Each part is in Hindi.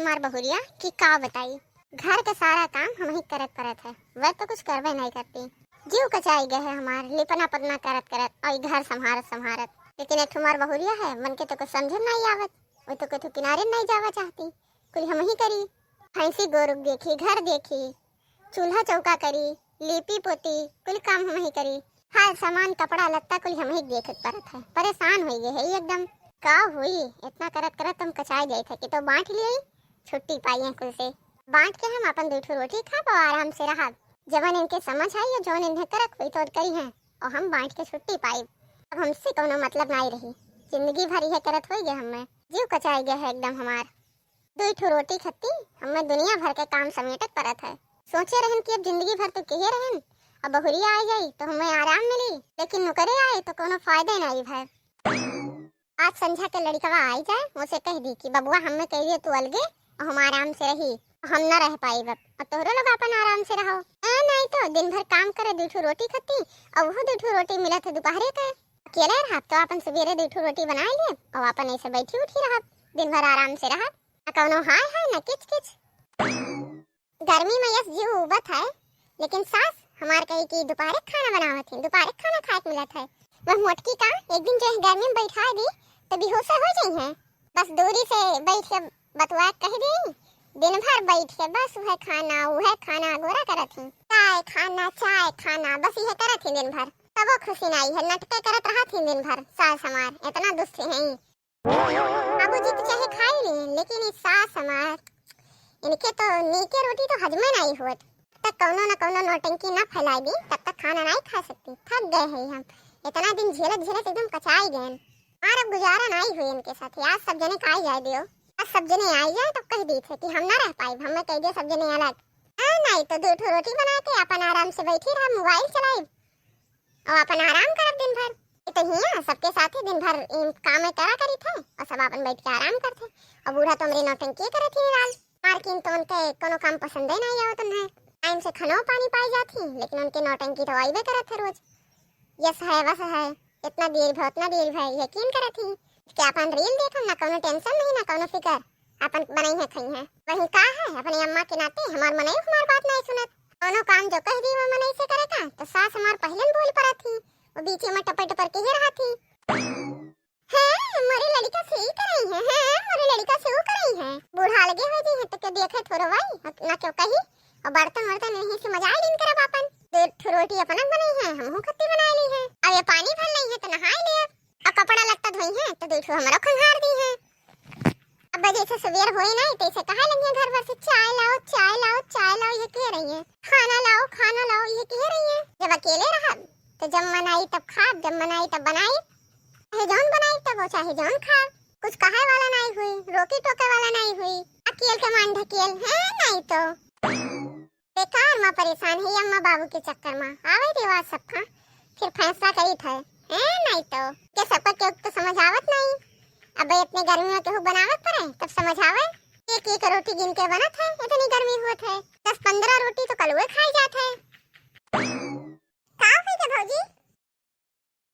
हमार बहुरिया कि का बताई। घर का सारा काम हम ही करत है, वह तो कुछ करवे नहीं करती। जीव कचाई गए है हमार लिपना पतना करत और घर संभारत। लेकिन एक हमार बहुरिया है मन के तो कुछ समझ नहीं आवत। वो तो कुछ किनारे नहीं जावा चाहती, कुल हम ही करी। भैंसी गोरु देखी, घर देखी, चूल्हा चौका करी, लिपी पोती, कुल काम हम ही करी। हाल सामान कपड़ा लत्ता कुल हम ही देखत परत है। परेशान हो गए है एकदम। का हुई इतना करत हम कचाई गए थे कि तो बांट लिए छुट्टी पाई है कुल से। बांट के हम अपन दूठो रोटी खा पाओ आराम से रहा। जवन इनके समझ आई है जोन इन्हें करत हुई तो करी है और हम बांट के छुट्टी पाई। अब हमसे कोनो मतलब नहीं रही। जिंदगी भर यह करत हुई गए हमें जीव कचाई गया है एकदम हमार। दूठो रोटी खत्ती हमें दुनिया भर के काम समेटत परत है। सोचे रहन कि अब जिंदगी भर तो कहे रहन, अब बहुरिया आ जाई तो हमें आराम मिली, लेकिन नौकरे आए तो कोनो फायदे नहीं भाई। आज संझा के लड़कवा आई जाए मुझसे कह दी कि बबुआ हमें कहिए तू अलगे और हम आराम से रही, हम न रह पाई बब और तोहरो लोग अपन आराम से रहो। नहीं तो दिन भर काम करे दूठो रोटी खत्ती और वो दूठो रोटी मिला थे दोपहरे के। अकेले रहा तो अपन सवेरे दूठो रोटी बना लिए और अपन ऐसे बैठी उठी रहा, दिन भर आराम से रहा। न कौनो हाय है न किच किच। गर्मी में यस जीव उबत है, लेकिन सास हमार कही कि दोपहरे खाना बनावत है, दोपहरे खाना खाए मिला था। वह मोटकी का एक दिन जो गर्मी में बैठा दी तो बेहोश हो जाई है। बस दूरी से बैठ के बतवा कह दी, दिन भर बैठ के बस वह खाना गोरा करत ही। चाय खाना बस यह करत ही दिन भर। तब खुशी नहीं है, नटके करत रहा थी दिन भर। सास हमार इतना दुष्ट है। बाबूजी तो चाहे खाई ली, लेकिन इस सास हमार इनके तो नीके रोटी तो हजमे नहीं होत। तब तक कौनो न कौनो नौटंकी न फैलाई दी तब तक खाना नहीं खा सकती। थक गए हैं हम, इतना दिन झेलत एकदम कचाई गए। और अब गुजारा नहीं हुई इनके साथ। आज सब जने खाई जाए दियो, आज सब जने आई जाए तो कह दी थे कि हम ना रह पाई, हमें कह दिया सब जने अलग। नहीं तो दूठो रोटी बना के अपन आराम से बैठी रहा, मोबाइल चलाई और अपन आराम करब दिन भर। तो हिया सबके साथ ही दिन भर काम में करा करी थे और सब अपन बैठ के आराम करते। और बूढ़ा तो मेरी नौटंकी करे थी लाल मार्किन, तो उनके कोनो काम पसंद ही नहीं आवत उन्हें। टाइम से खाना पानी पाई जाती, लेकिन उनके नौटंकी तो आईबे करत थे रोज। यस है वस है, इतना देर भाई उतना देर भाई यकीन करत थी कि अपन रील देखम ना, कोनो टेंशन नहीं ना कोनो फिकर, अपन बनाई है खई है। वही का है अपनी अम्मा के नाते हमार मने हमार बात नहीं सुनत। कोनो काम जो कह दी वो मने से करे का तो सास हमार पहले बोल पड़ा थी, वो बीच में टपर टपर के ही रहा थी। है मोरी लड़का से ही कर रही है मोरी लड़का से वो कर रही है। बूढ़ा लगे हो जी है तो के देखे थोड़ा भाई ना क्यों कही। और बर्तन नहीं से मजा ही करब अपन। दो रोटी अपन बनाई है, हमहू खत्ती बना ली है। अब ये पानी भर ली है तो नहाई ले। और कपड़ा लत्ता धोई है तो देखो हमारा खंगार दी है। अब जैसे सवेर होई नहीं तो इसे कहा लगी घर भर से चाय लाओ ये कह रही है, खाना लाओ ये कह रही है। जब अकेले रहा तो जब मनाई तब खा, जब मनाई तब बनाई, चाहे जौन बनाई तब वो चाहे जौन खा। कुछ कहे वाला नहीं हुई, रोकी टोके वाला नहीं हुई। अकेल के मान ढकेल है नहीं तो बेकार माँ परेशान है अम्मा बाबू के चक्कर में आवे रिवाज सबका फिर फैसला करी थे। नहीं तो के सबका के तो समझ आवत नहीं। अब इतने गर्मी में केहू बनावत पड़े तब समझ आवे। एक रोटी गिन के बनत है, इतनी गर्मी होत है 10-15 रोटी तो कलुए खाई जात है। का हुई के भौजी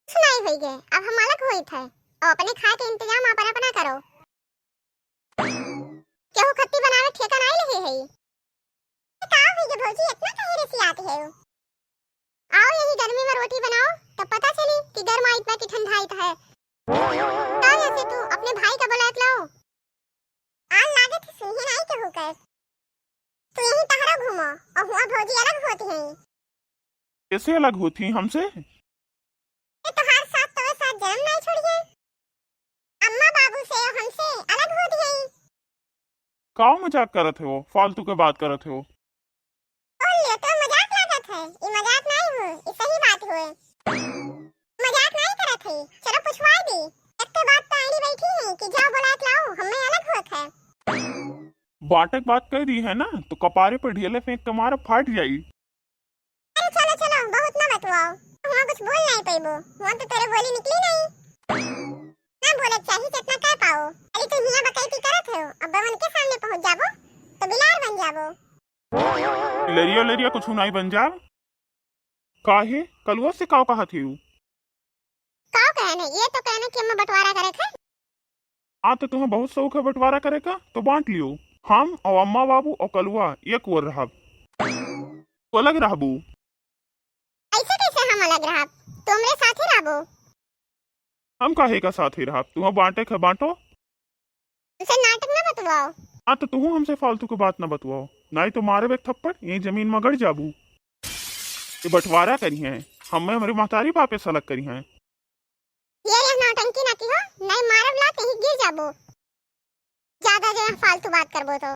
सुनाई हुई गे, अब हम अलग हुई थे और अपने खाए के इंतजाम अपन अपना करो। केहू खत्ती बनावे ठेका नहीं लगे है। का हुई के भौजी इतना कहे रसियात है। आओ यही गर्मी में रोटी बनाओ तब पता चली कि गर्म आई इतना कि ठंडा आई है। तो ऐसे तू अपने भाई का बुलात लाओ। आल लागत सुही नहीं के होकर तू यही तहरा घूमो और हुआ भौजी अलग होती है। कैसे अलग होती हमसे? ये तो हर साथ तो साथ जन्म नहीं छोड़िए। अम्मा बाबू से हमसे अलग होती है। काऊ मजाक करत हो, फालतू के बात करत हो। बोलिए तो मजाक लागत है, ये मजाक नहीं हो, ये सही बात हुए। मजाक नहीं करत है, चलो पूछवाई दी। एक के बात तो आईडी बैठी है कि जाओ बुलात लाओ, हमें अलग होत है। बाटक बात कह दी है ना तो कपारे पर ढेले फेंक के मार फाट जाई। अरे चलो बहुत ना बतवाओ, वहाँ कुछ बोल नहीं पाइबो, वहाँ तो तेरे बोली निकली नहीं। ना बोले चाहिए कितना कह पाओ। अरे तू हिया बकैती करत हो, अब बवन के सामने पहुँच जाबो तो बिलार बन जाबो। लरिया कुछ नहीं बन जा। काहे कलुआ से काव कहा थी? काव कहने ये तो कहने कि हम बंटवारा करे थे। हाँ तो तुम्हें बहुत शौक है बंटवारा करे का तो बांट लियो। हम और अम्मा बाबू और कलुआ एक और रहब, तो अलग रहबू। ऐसे कैसे हम अलग रहब? तुमरे साथे रहबो। हम काहे का साथ ही रहब, तुम्हें बांटे के बांटो। उसे नाटक ना बतवाओ। हाँ तो तू हमसे फालतू की बात न बतवाओ, नहीं तो मारे एक थप्पड़ यही जमीन में गड़ जाबू। ये बंटवारा करी है, हमें हमारी महतारी पापे सलग करी हैं। ये नौटंकी ना की हो, नहीं मारब ला कहीं गिर जाबो। ज्यादा जो फालतू बात करबो तो।